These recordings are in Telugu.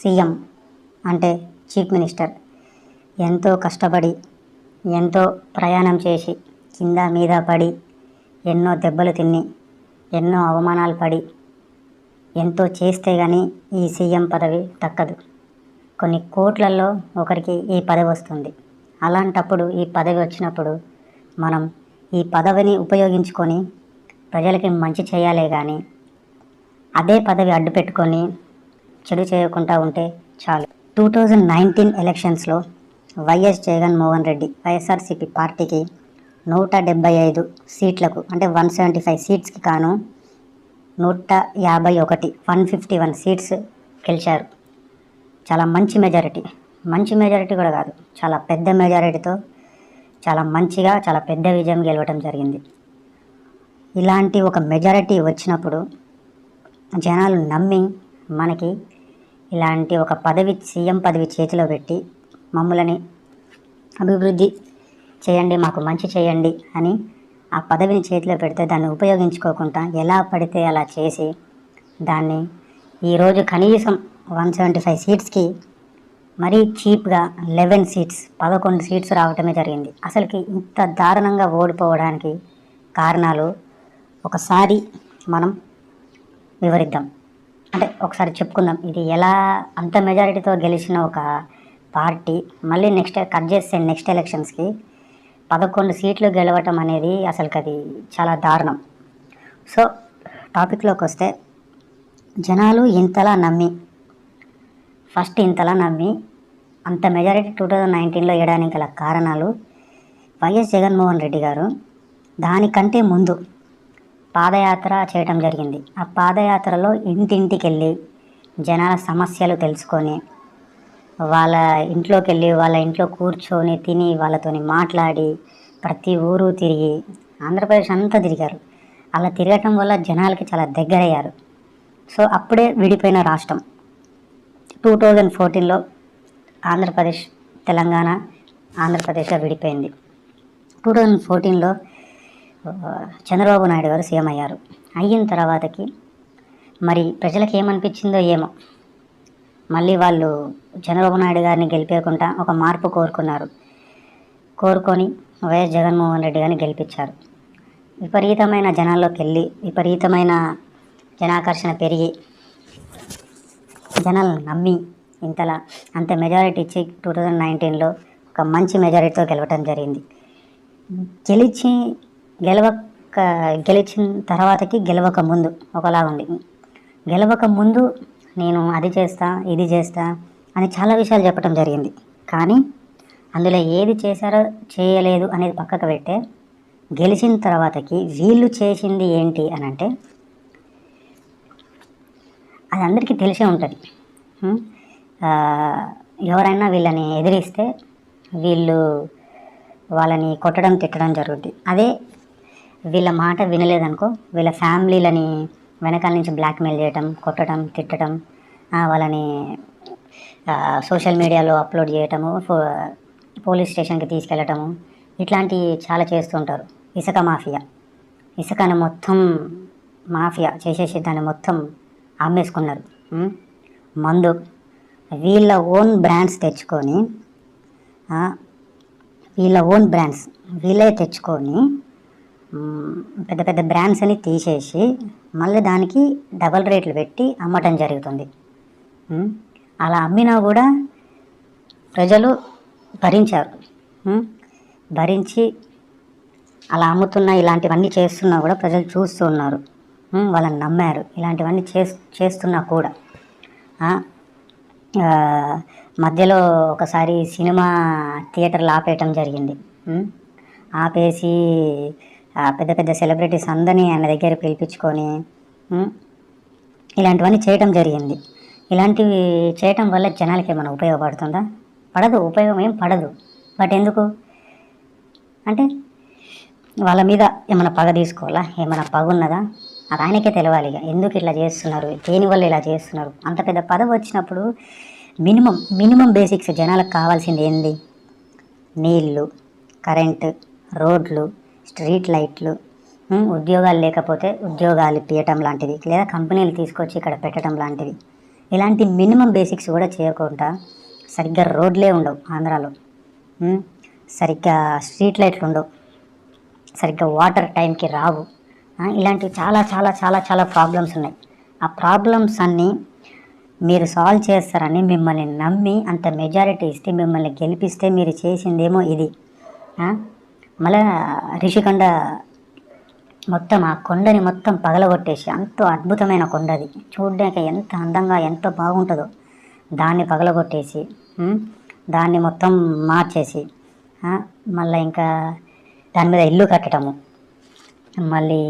సీఎం అంటే చీఫ్ మినిస్టర్ ఎంతో కష్టపడి ఎంతో ప్రయాణం చేసి కింద మీద పడి ఎన్నో దెబ్బలు తిని ఎన్నో అవమానాలు పడి ఎంతో చేస్తే కానీ ఈ సీఎం పదవి దక్కదు. కొన్ని కోట్లలో ఒకరికి ఈ పదవి వస్తుంది. అలాంటప్పుడు ఈ పదవి వచ్చినప్పుడు మనం ఈ పదవిని ఉపయోగించుకొని ప్రజలకి మంచి చేయాలే కానీ అదే పదవి అడ్డు పెట్టుకొని చెడు చేయకుండా ఉంటే చాలు. 2019 ఎలక్షన్స్లో వైఎస్ జగన్మోహన్ రెడ్డి వైఎస్ఆర్సీపీ పార్టీకి 175 సీట్లకు అంటే 175 సీట్స్కి కాను 151 సీట్స్ గెలిచారు. చాలా మంచి మెజారిటీ కూడా కాదు, చాలా పెద్ద మెజారిటీతో చాలా మంచిగా చాలా పెద్ద విజయం గెలవటం జరిగింది. ఇలాంటి ఒక మెజారిటీ వచ్చినప్పుడు జనాలు నమ్మి మనకి ఇలాంటి ఒక పదవి సీఎం పదవి చేతిలో పెట్టి మమ్మల్ని అభివృద్ధి చేయండి, మాకు మంచి చేయండి అని ఆ పదవిని చేతిలో పెడితే దాన్ని ఉపయోగించుకోకుండా ఎలా పడితే అలా చేసి దాన్ని ఈరోజు కనీసం 175 సీట్స్కి మరీ చీప్గా 11 సీట్స్ రావటమే జరిగింది. అసలుకి ఇంత దారుణంగా ఓడిపోవడానికి కారణాలు ఒకసారి మనం వివరిద్దాం. అంటే ఒకసారి చెప్పుకుందాం, ఇది ఎలా అంత మెజారిటీతో గెలిచిన ఒక పార్టీ మళ్ళీ కట్ చేస్తే నెక్స్ట్ ఎలక్షన్స్కి 11 సీట్లు గెలవటం అనేది అసలుకి అది చాలా దారుణం. సో టాపిక్లోకి వస్తే జనాలు ఇంతలా నమ్మి అంత మెజారిటీ 2019లో వేయడానికి గల కారణాలు వైఎస్ జగన్మోహన్ రెడ్డి గారు దానికంటే ముందు పాదయాత్ర చేయటం జరిగింది. ఆ పాదయాత్రలో ఇంటింటికి వెళ్ళి జనాల సమస్యలు తెలుసుకొని వాళ్ళ ఇంట్లోకి వెళ్ళి వాళ్ళ ఇంట్లో కూర్చొని తిని వాళ్ళతోని మాట్లాడి ప్రతి ఊరు తిరిగి ఆంధ్రప్రదేశ్ అంతా తిరిగారు. అలా తిరగటం వల్ల జనాలకి చాలా దగ్గరయ్యారు. సో అప్పుడే విడిపోయిన రాష్ట్రం 2014లో తెలంగాణ ఆంధ్రప్రదేశ్గా విడిపోయింది. 2014లో చంద్రబాబు నాయుడు గారు సీఎం అయ్యారు. అయిన తర్వాతకి మరి ప్రజలకు ఏమనిపించిందో ఏమో, మళ్ళీ వాళ్ళు చంద్రబాబు నాయుడు గారిని గెలిపేయకుండా ఒక మార్పు కోరుకొని వైఎస్ జగన్మోహన్ రెడ్డి గారిని గెలిపించారు. విపరీతమైన జనాల్లోకి వెళ్ళి విపరీతమైన జనాకర్షణ పెరిగి జనాలను నమ్మి అంత మెజారిటీ ఇచ్చి 2019లో ఒక మంచి మెజారిటీతో గెలవటం జరిగింది. గెలిచిన తర్వాతకి గెలవక ముందు ఒకలా ఉంది. గెలవక ముందు నేను అది చేస్తా ఇది చేస్తా అని చాలా విషయాలు చెప్పడం జరిగింది. కానీ అందులో ఏది చేశారో చేయలేదు అనేది పక్కకు పెట్టే గెలిచిన తర్వాతకి వీళ్ళు చేసింది ఏంటి అని అంటే అది అందరికీ తెలిసే ఉంటుంది. ఎవరైనా వీళ్ళని ఎదిరిస్తే వీళ్ళు వాళ్ళని కొట్టడం తిట్టడం జరుగుద్ది. అదే వీళ్ళ మాట వినలేదనుకో వీళ్ళ ఫ్యామిలీలని వెనకాల నుంచి బ్లాక్మెయిల్ చేయటం, కొట్టడం, తిట్టడం, వాళ్ళని సోషల్ మీడియాలో అప్లోడ్ చేయటము, పోలీస్ స్టేషన్కి తీసుకెళ్ళటము, ఇట్లాంటివి చాలా చేస్తుంటారు. ఇసుకను మొత్తం మాఫియా చేసేసి దాన్ని మొత్తం అమ్మేసుకున్నారు. మందు వీళ్ళ ఓన్ బ్రాండ్స్ తెచ్చుకొని వీళ్ళే తెచ్చుకొని పెద్ద పెద్ద బ్రాండ్స్ అని తీసేసి మళ్ళీ దానికి డబల్ రేట్లు పెట్టి అమ్మటం జరుగుతుంది. అలా అమ్మినా కూడా ప్రజలు భరించి అలా అమ్ముతున్నా ఇలాంటివన్నీ చేస్తున్నా కూడా ప్రజలు చూస్తూ ఉన్నారు, వాళ్ళని నమ్మారు. ఇలాంటివన్నీ చేస్తున్నా కూడా మధ్యలో ఒకసారి సినిమా థియేటర్లు ఆపేయటం జరిగింది. ఆపేసి పెద్ద పెద్ద సెలబ్రిటీస్ అందరినీ ఆయన దగ్గర పిలిపించుకొని ఇలాంటివన్నీ చేయటం జరిగింది. ఇలాంటివి చేయటం వల్ల జనాలకి ఏమైనా ఉపయోగపడుతుందా? ఉపయోగం ఏం పడదు. బట్ ఎందుకు అంటే వాళ్ళ మీద ఏమైనా పగ తీసుకోవాలా, ఏమైనా పగ ఉన్నదా? అది ఆయనకే తెలవాలి. ఎందుకు ఇట్లా చేస్తున్నారు, దేనివల్ల ఇలా చేస్తున్నారు? అంత పెద్ద పదవి వచ్చినప్పుడు మినిమం బేసిక్స్ జనాలకు కావాల్సింది ఏంది? నీళ్ళు, కరెంటు, రోడ్లు, స్ట్రీట్ లైట్లు, ఉద్యోగాలు లేకపోతే ఉద్యోగాలు ఇప్పించటం లాంటివి, లేదా కంపెనీలు తీసుకొచ్చి ఇక్కడ పెట్టడం లాంటివి, ఇలాంటి మినిమం బేసిక్స్ కూడా చేయకుండా సరిగ్గా రోడ్లే ఉండవు ఆంధ్రాలో, సరిగ్గా స్ట్రీట్ లైట్లు ఉండవు, సరిగ్గా వాటర్ టైంకి రావు. ఇలాంటివి చాలా చాలా చాలా చాలా ప్రాబ్లమ్స్ ఉన్నాయి. ఆ ప్రాబ్లమ్స్ అన్నీ మీరు సాల్వ్ చేస్తారని మిమ్మల్ని నమ్మి అంత మెజారిటీ ఇస్తే, మిమ్మల్ని గెలిపిస్తే మీరు చేసిందేమో ఇది. మళ్ళా రిషికొండ మొత్తం ఆ కొండని మొత్తం పగలగొట్టేసి, అంత అద్భుతమైన కొండ అది, చూడడానికి ఎంత అందంగా ఎంత బాగుంటుందో దాన్ని పగలగొట్టేసి దాన్ని మొత్తం మార్చేసి మళ్ళీ ఇంకా దాని మీద ఇల్లు కట్టడము, మళ్ళీ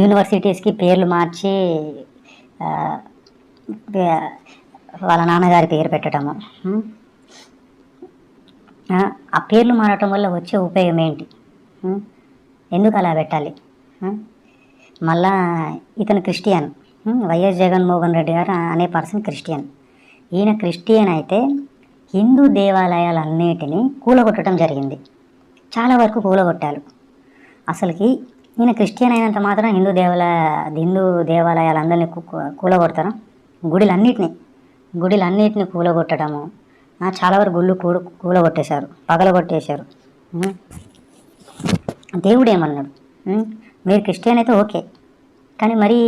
యూనివర్సిటీస్కి పేర్లు మార్చి వాళ్ళ నాన్నగారి పేరు పెట్టడము. ఆ పేర్లు మారటం వల్ల వచ్చే ఉపయోగం ఏంటి? ఎందుకు అలా పెట్టాలి? మళ్ళా ఇతను క్రిస్టియన్, వైఎస్ జగన్మోహన్ రెడ్డి గారు అనే పర్సన్ క్రిస్టియన్. ఈయన క్రిస్టియన్ అయితే హిందూ దేవాలయాలన్నిటినీ కూలగొట్టడం జరిగింది, చాలా వరకు కూలగొట్టారు. అసలుకి ఈయన క్రిస్టియన్ అయినంత మాత్రం హిందూ దేవాలయాలందరినీ కూలగొడతారా? గుడిలన్నిటిని కూలగొట్టడము, చాలా వరకు గుళ్ళు కూలగొట్టేశారు, పగలగొట్టేశారు. దేవుడు ఏమన్నాడు? మీరు క్రిస్టియన్ అయితే ఓకే, కానీ మరీ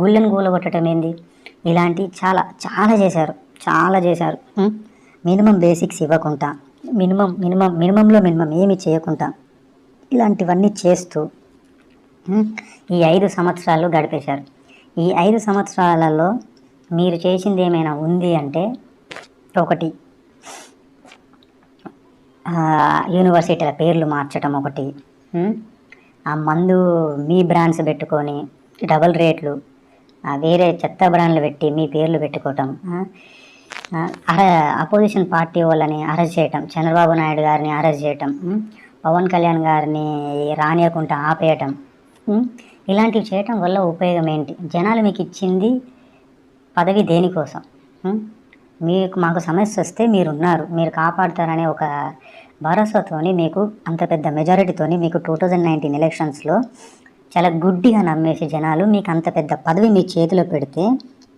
గుళ్ళను కూలగొట్టడం ఏంది? ఇలాంటి చాలా చాలా చేశారు. మినిమం బేసిక్స్ ఇవ్వకుండా, మినిమంలో మినిమం ఏమి చేయకుండా ఇలాంటివన్నీ చేస్తూ ఈ 5 సంవత్సరాలు గడిపేశారు. ఈ 5 సంవత్సరాలలో మీరు చేసింది ఏమైనా ఉంది అంటే, ఒకటి యూనివర్సిటీల పేర్లు మార్చడం, ఒకటి ఆ మందు మీ బ్రాండ్స్ పెట్టుకొని డబల్ రేట్లు, వేరే చెత్త బ్రాండ్లు పెట్టి మీ పేర్లు పెట్టుకోవటం, అపోజిషన్ పార్టీ వాళ్ళని అరెస్ట్ చేయటం, చంద్రబాబు నాయుడు గారిని అరెస్ట్ చేయటం, పవన్ కళ్యాణ్ గారిని రానియకుండా ఆపేయటం, ఇలాంటివి చేయటం వల్ల ఉపయోగం ఏంటి? జనాలు మీకు ఇచ్చింది పదవి దేనికోసం? మాకు సమస్య వస్తే మీరున్నారు, మీరు కాపాడుతారనే ఒక భరోసాతోని, మీకు అంత పెద్ద మెజారిటీతోని, మీకు 2019 ఎలక్షన్స్లో చాలా గుడ్డిగా నమ్మేసి జనాలు మీకు అంత పెద్ద పదవి మీ చేతిలో పెడితే,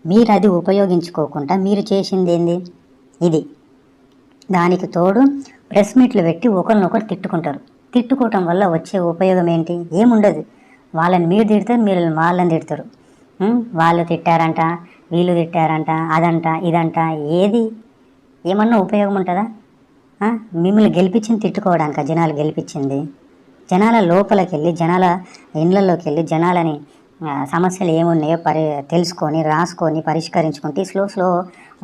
మీరు అది ఉపయోగించుకోకుండా మీరు చేసింది ఏంది? ఇది. దానికి తోడు ప్రెస్ మీట్లు పెట్టి ఒకరినొకరు తిట్టుకోవటం వల్ల వచ్చే ఉపయోగం ఏంటి? ఏముండదు. వాళ్ళని మీరు తిడతారు, మీరు వాళ్ళని తిడతారు. వాళ్ళు తిట్టారంట, వీళ్ళు తిట్టారంట, అదంట ఇదంట, ఏమన్నా ఉపయోగం ఉంటుందా? మిమ్మల్ని గెలిపించింది తిట్టుకోవడానిక జనాలు గెలిపించింది? జనాల లోపలికి వెళ్ళి, జనాల ఇళ్ళల్లోకి వెళ్ళి, జనాలని సమస్యలు ఏమున్నాయో తెలుసుకొని, రాసుకొని, పరిష్కరించుకుంటే స్లో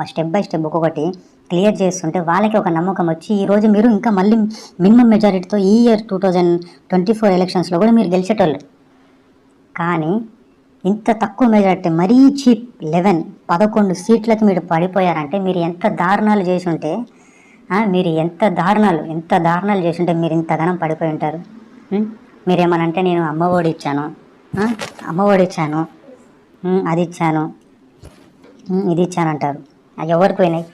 స్టెప్ బై స్టెప్ ఒక్కొక్కటి క్లియర్ చేస్తుంటే వాళ్ళకి ఒక నమ్మకం వచ్చి, ఈరోజు మీరు ఇంకా మళ్ళీ మినిమం మెజారిటీతో ఈ ఇయర్ 2024 ఎలక్షన్స్లో కూడా మీరు గెలిచేటోళ్ళు. కానీ ఇంత తక్కువ మెజారిటీ, మరీ చీప్ 11 సీట్లకు మీరు పడిపోయారంటే మీరు ఎంత దారుణాలు చేసి ఉంటే, ఎంత దారుణాలు చేసి ఉంటే మీరు ఇంతగానం పడిపోయి ఉంటారు. మీరేమనంటే నేను అమ్మఒడి ఇచ్చాను, అది ఇచ్చాను, ఇది ఇచ్చానంటారు. అవి ఎవరికి పోయినాయి?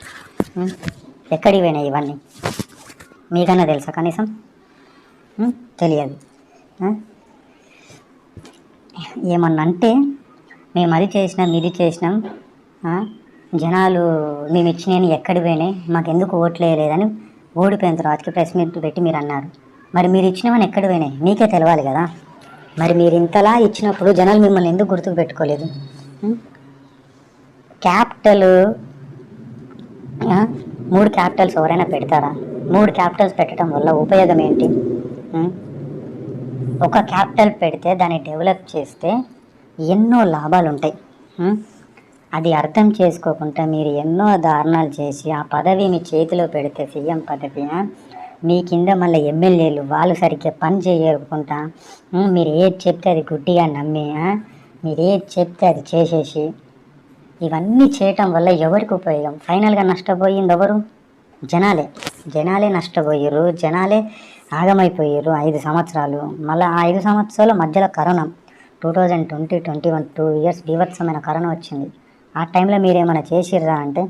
ఎక్కడికి పోయినాయి ఇవన్నీ? మీకన్నా తెలుసా? కనీసం తెలియదు. ఏమన్నంటే మేము అది చేసినాం, ఇది చేసినాం, జనాలు మేము ఇచ్చినవి ఎక్కడికి పోయినాయి, మాకెందుకు ఓట్లేయలేదని ఓడిపోయిన తర్వాతకి ప్రెస్ మీట్ పెట్టి మీరు అన్నారు. మరి మీరు ఇచ్చినవని ఎక్కడికి పోయినాయి మీకే తెలవాలి కదా. మరి మీరు ఇంతలా ఇచ్చినప్పుడు జనాలు మిమ్మల్ని ఎందుకు గుర్తుకు పెట్టుకోలేదు? క్యాపిటల్ 3 క్యాపిటల్స్ ఎవరైనా పెడతారా? 3 క్యాపిటల్స్ పెట్టడం వల్ల ఉపయోగం ఏంటి? ఒక క్యాపిటల్ పెడితే దాన్ని డెవలప్ చేస్తే ఎన్నో లాభాలు ఉంటాయి. అది అర్థం చేసుకోకుండా మీరు ఎన్నో దారుణాలు చేసి ఆ పదవి మీ చేతిలో పెడితే, సీఎం పదవి, మీ కింద మళ్ళీ ఎమ్మెల్యేలు వాళ్ళు సరిగ్గా పని చేయకుండా, మీరు ఏది చెప్తే అది గుడ్డిగా నమ్మి, మీరు ఏది చెప్తే అది చేసేసి, ఇవన్నీ చేయటం వల్ల ఎవరికి ఉపయోగం? ఫైనల్గా నష్టపోయింది ఎవరు? జనాలే నష్టపోయారు, జనాలే ఆగమైపోయారు 5 సంవత్సరాలు. మళ్ళీ ఆ 5 సంవత్సరాల మధ్యలో కరోనా 2020-21 2 ఇయర్స్ బీభత్సమైన కరోనా వచ్చింది. ఆ టైంలో మీరేమైనా చేసిర్రా అంటే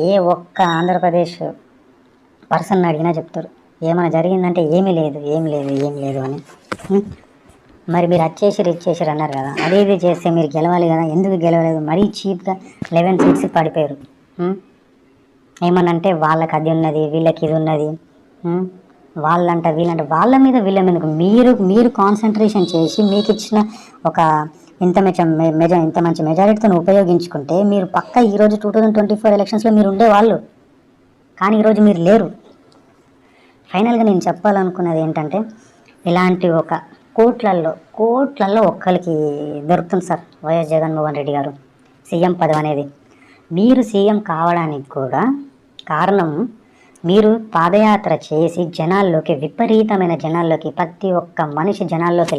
ఏ ఒక్క ఆంధ్రప్రదేశ్ పర్సన్ అడిగినా చెప్తారు ఏమైనా జరిగిందంటే ఏమీ లేదు అని. మరి మీరు ఇది చేసిరు అన్నారు కదా, అదే ఇది చేస్తే మీరు గెలవాలి కదా, ఎందుకు గెలవలేదు? మరీ చీప్గా 11 సీట్స్ పడిపోయారు. ఏమనంటే వాళ్ళకి అది ఉన్నది, వీళ్ళకి ఇది ఉన్నది, వాళ్ళంట వీళ్ళంట, వాళ్ళ మీద వీళ్ళ మీద మీరు కాన్సన్ట్రేషన్ చేసి మీకు ఇచ్చిన ఒక ఇంత మంచి మెజారిటీతో ఉపయోగించుకుంటే మీరు పక్క ఈరోజు 2024 ఎలక్షన్స్లో మీరు ఉండేవాళ్ళు. కానీ ఈరోజు మీరు లేరు. ఫైనల్గా నేను చెప్పాలనుకున్నది ఏంటంటే, ఇలాంటి ఒక కోట్లల్లో ఒక్కరికి దొరుకుతుంది సార్ వైఎస్ జగన్మోహన్ రెడ్డి గారు సీఎం పదవి అనేది. మీరు సీఎం కావడానికి కూడా కారణం, మీరు పాదయాత్ర చేసి విపరీతమైన జనాల్లోకి, ప్రతి ఒక్క మనిషి జనాల్లోకి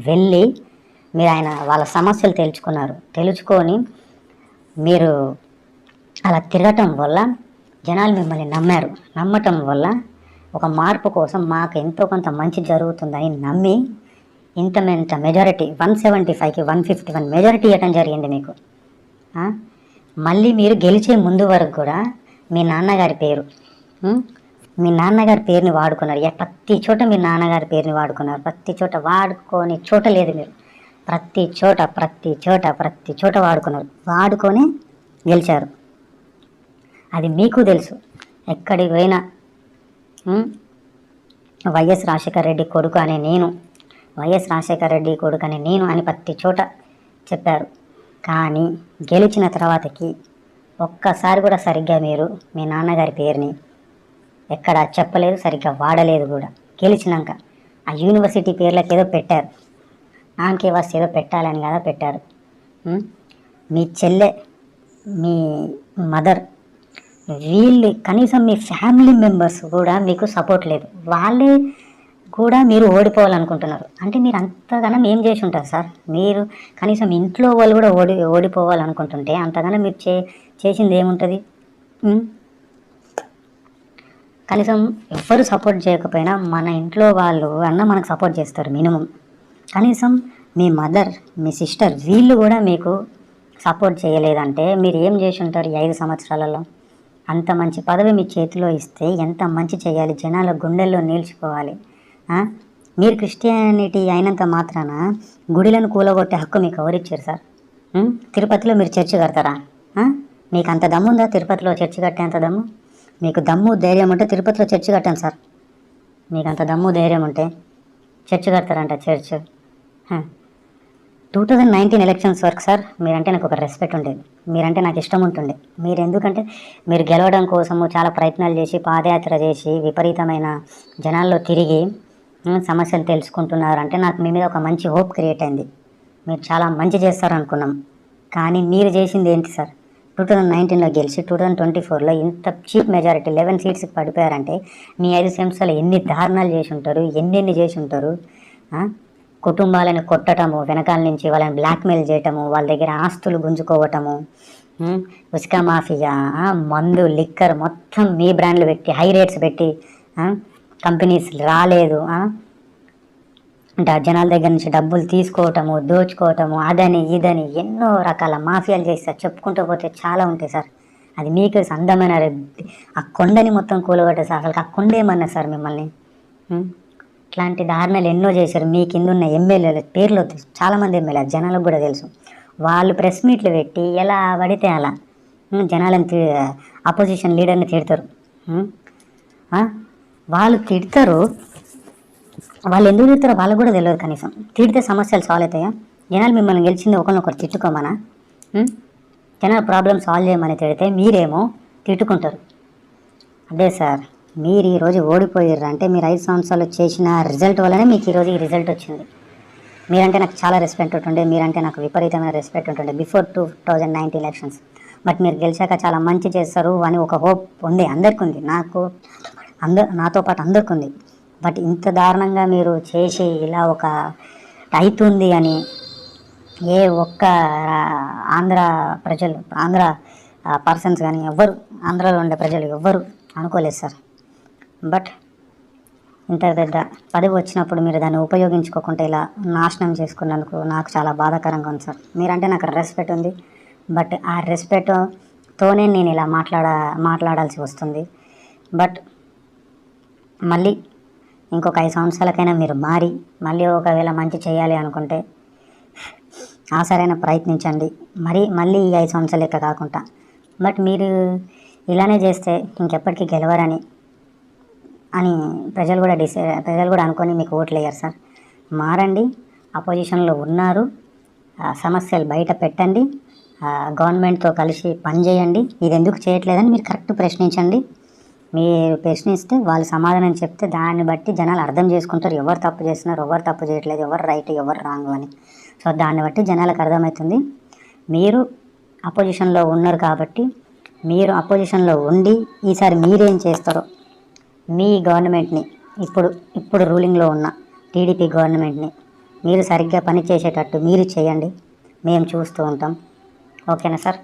వెళ్ళి మీరు వాళ్ళ సమస్యలు తెలుసుకొని మీరు అలా తిరగటం వల్ల జనాలు మిమ్మల్ని నమ్మటం వల్ల ఒక మార్పు కోసం మాకు ఎంతో కొంత మంచి జరుగుతుందని నమ్మి ఇంత మెజారిటీ 175కి 151 మెజారిటీ ఇవ్వటం జరిగింది మీకు. మళ్ళీ మీరు గెలిచే ముందు వరకు కూడా మీ నాన్నగారి పేరుని వాడుకున్నారు. ప్రతి చోట మీ నాన్నగారి పేరుని వాడుకున్నారు. ప్రతి చోట వాడుకొని చోట లేదు, మీరు ప్రతి చోట వాడుకొని గెలిచారు. అది మీకు తెలుసు. ఎక్కడికి పోయినా వైఎస్ రాజశేఖర రెడ్డి కొడుకు అనే నేను అని ప్రతి చోట చెప్పారు. కానీ గెలిచిన తర్వాతకి ఒక్కసారి కూడా సరిగ్గా మీరు మీ నాన్నగారి పేరుని ఎక్కడ చెప్పలేదు, సరిగ్గా వాడలేదు కూడా. గెలిచినాక ఆ యూనివర్సిటీ పేర్లకు ఏదో పెట్టారు, ఆంకేవాస్ ఏదో పెట్టాలని కదా పెట్టారు. మీ చెల్లె, మీ మదర్, వీళ్ళు కనీసం మీ ఫ్యామిలీ మెంబర్స్ కూడా మీకు సపోర్ట్ లేదు. వాళ్ళే కూడా మీరు ఓడిపోవాలనుకుంటున్నారు. అంటే మీరు అంతగానం ఏం చేసి ఉంటారు సార్? మీరు కనీసం ఇంట్లో వాళ్ళు కూడా ఓడిపోవాలనుకుంటుంటే అంతగానం మీరు చేసింది ఏముంటుంది? కనీసం ఎవ్వరు సపోర్ట్ చేయకపోయినా మన ఇంట్లో వాళ్ళు మనకు సపోర్ట్ చేస్తారు మినిమం. కనీసం మీ మదర్, మీ సిస్టర్, వీళ్ళు కూడా మీకు సపోర్ట్ చేయలేదంటే మీరు ఏం చేసి ఉంటారు? 5 సంవత్సరాలలో అంత మంచి పదవి మీ చేతిలో ఇస్తే ఎంత మంచి చేయాలి, జనాల గుండెల్లో నిలిచిపోవాలి. మీరు క్రిస్టియానిటీ అయినంత మాత్రాన గుడిలను కూలగొట్టే హక్కు మీకు ఎవరిచ్చారు సార్? తిరుపతిలో మీరు చర్చి కడతారా? మీకు అంత దమ్ము ఉందా తిరుపతిలో చర్చి కట్టేంత దమ్ము? మీకు దమ్ము ధైర్యం ఉంటే తిరుపతిలో చర్చి కట్టాను సార్. మీకు అంత దమ్ము ధైర్యం ఉంటే చర్చి కడతారంట. చర్చ్ 2019 ఎలక్షన్స్ వరకు సార్ మీరంటే నాకు ఒక రెస్పెక్ట్ ఉండేది, మీరంటే నాకు ఇష్టం ఉంటుండే. మీరు ఎందుకంటే మీరు గెలవడం కోసము చాలా ప్రయత్నాలు చేసి, పాదయాత్ర చేసి, విపరీతమైన జనాల్లో తిరిగి సమస్యలు తెలుసుకుంటున్నారంటే నాకు మీ మీద ఒక మంచి హోప్ క్రియేట్ అయింది. మీరు చాలా మంచి చేస్తారనుకున్నాం. కానీ మీరు చేసింది ఏంటి సార్? 2019లో గెలిచి 2024లో ఇంత చీప్ మెజారిటీ 11 సీట్స్కి పడిపోయారంటే మీ 5 సంవత్సరాలు ఎన్ని దారుణాలు చేసి ఉంటారు, ఎన్ని చేసి ఉంటారు. కుటుంబాలను కొట్టటము, వెనకాల నుంచి వాళ్ళని బ్లాక్మెయిల్ చేయటము, వాళ్ళ దగ్గర ఆస్తులు గుంజుకోవటము, ఉసుక మాఫియా, మందు, లిక్కర్ మొత్తం మీ బ్రాండ్లు పెట్టి హై రేట్స్ పెట్టి కంపెనీస్ రాలేదు అంటే జనాల దగ్గర నుంచి డబ్బులు తీసుకోవటము, దోచుకోవటము, అదని ఇదని ఎన్నో రకాల మాఫియాలు చేస్తారు. చెప్పుకుంటూ పోతే చాలా ఉంటాయి సార్. అది మీకు అందమైన ఆ కొండని మొత్తం కూలగొట్టారు సార్. అసలు ఆ కొండ ఏమన్నా సార్ మిమ్మల్ని? ఇట్లాంటి దారుణాలు ఎన్నో చేశారు. మీ కింద ఉన్న ఎమ్మెల్యేల పేర్లు చాలామంది ఎమ్మెల్యేలు జనాలకు కూడా తెలుసు. వాళ్ళు ప్రెస్ మీట్లు పెట్టి ఎలా పడితే అలా జనాలను అపోజిషన్ లీడర్ని తిడతారు. వాళ్ళు తిడతారు, వాళ్ళు ఎందుకు తిడతారో వాళ్ళకు కూడా తెలియదు. కనీసం తిడితే సమస్యలు సాల్వ్ అవుతాయా? జనాలు మిమ్మల్ని గెలిచింది ఒకరినొకరు తిట్టుకోమనా? జనాలు ప్రాబ్లమ్ సాల్వ్ చేయమని తిడితే మీరేమో తిట్టుకుంటారు. అదే సార్, మీరు ఈరోజు ఓడిపోయారు అంటే మీరు 5 సంవత్సరాలు చేసిన రిజల్ట్ వల్లనే మీకు ఈరోజు ఈ రిజల్ట్ వచ్చింది. మీరంటే నాకు చాలా రెస్పెక్ట్ ఉంటుండే, మీరంటే నాకు విపరీతమైన రెస్పెక్ట్ ఉంటుండే బిఫోర్ 2019 ఎలక్షన్స్. బట్ మీరు గెలిచాక చాలా మంచి చేస్తారు అని ఒక హోప్ ఉంది, అందరికీ ఉంది, నాతో పాటు అందరికీ ఉంది. బట్ ఇంత దారుణంగా మీరు చేసి ఇలా ఒక అవుతుంది అని ఏ ఒక్క ఆంధ్ర పర్సన్స్ కానీ ఎవ్వరు, ఆంధ్రాలో ఉండే ప్రజలు ఎవ్వరు అనుకోలేదు సార్. బట్ ఇంత పెద్ద పదవి వచ్చినప్పుడు మీరు దాన్ని ఉపయోగించుకోకుండా ఇలా నాశనం చేసుకున్నందుకు నాకు చాలా బాధాకరంగా ఉంది సార్. మీరంటే నాకు రెస్పెక్ట్ ఉంది, బట్ ఆ రెస్పెక్ట్తోనే నేను ఇలా మాట్లాడాల్సి వస్తుంది. బట్ మళ్ళీ ఇంకొక 5 సంవత్సరాలకైనా మీరు మారి మళ్ళీ ఒకవేళ మంచి చేయాలి అనుకుంటే సరైన ప్రయత్నించండి. మళ్ళీ ఈ 5 సంవత్సరాలు లెక్క కాకుండా. బట్ మీరు ఇలానే చేస్తే ఇంకెప్పటికీ గెలవరని ప్రజలు కూడా అనుకొని మీకు ఓట్లు వేయరు సార్. మారండి, అపోజిషన్లో ఉన్నారు, సమస్యలు బయట పెట్టండి, గవర్నమెంట్తో కలిసి పనిచేయండి. ఇది ఎందుకు చేయట్లేదని మీరు కరెక్ట్ ప్రశ్నించండి. మీరు ప్రశ్నిస్తే వాళ్ళు సమాధానం చెప్తే దాన్ని బట్టి జనాలు అర్థం చేసుకుంటారు, ఎవరు తప్పు చేస్తున్నారు, ఎవరు తప్పు చేయట్లేదు, ఎవరు రైట్, ఎవరు రాంగ్ అని. సో దాన్ని బట్టి జనాలకు అర్థమవుతుంది. మీరు అపోజిషన్లో ఉన్నారు కాబట్టి మీరు అపోజిషన్లో ఉండి ఈసారి మీరేం చేస్తారో మీ గవర్నమెంట్ని, ఇప్పుడు రూలింగ్లో ఉన్న టీడీపీ గవర్నమెంట్ని మీరు సరిగ్గా పని చేసేటట్టు మీరు చేయండి. మేము చూస్తూ ఉంటాం. ఓకేనా సార్?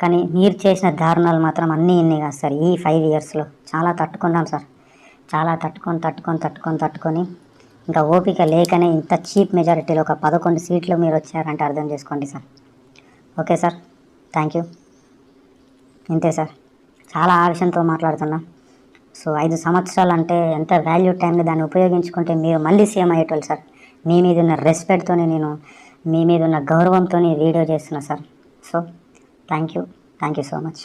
కానీ మీరు చేసిన దారుణాలు మాత్రం అన్నీ ఇన్ని కాదు సార్. ఈ 5 ఇయర్స్లో చాలా తట్టుకున్నాం సార్. చాలా తట్టుకొని ఇంకా ఓపిక లేకనే ఇంత చీప్ మెజారిటీలో ఒక 11 సీట్లు మీరు వచ్చారంటే అర్థం చేసుకోండి sir. Okay sir, thank you. ఇంతే సార్, చాలా ఆవేశంతో మాట్లాడుతున్నా. సో 5 సంవత్సరాలు అంటే ఎంత వాల్యూ టైంని దాన్ని ఉపయోగించుకుంటే మీరు మళ్ళీ సీఎం అయ్యేటోళ్ళు సార్. మీ మీద ఉన్న రెస్పెక్ట్తో మీ మీద ఉన్న గౌరవంతో వీడియో చేస్తున్నా sir. So thank you so much.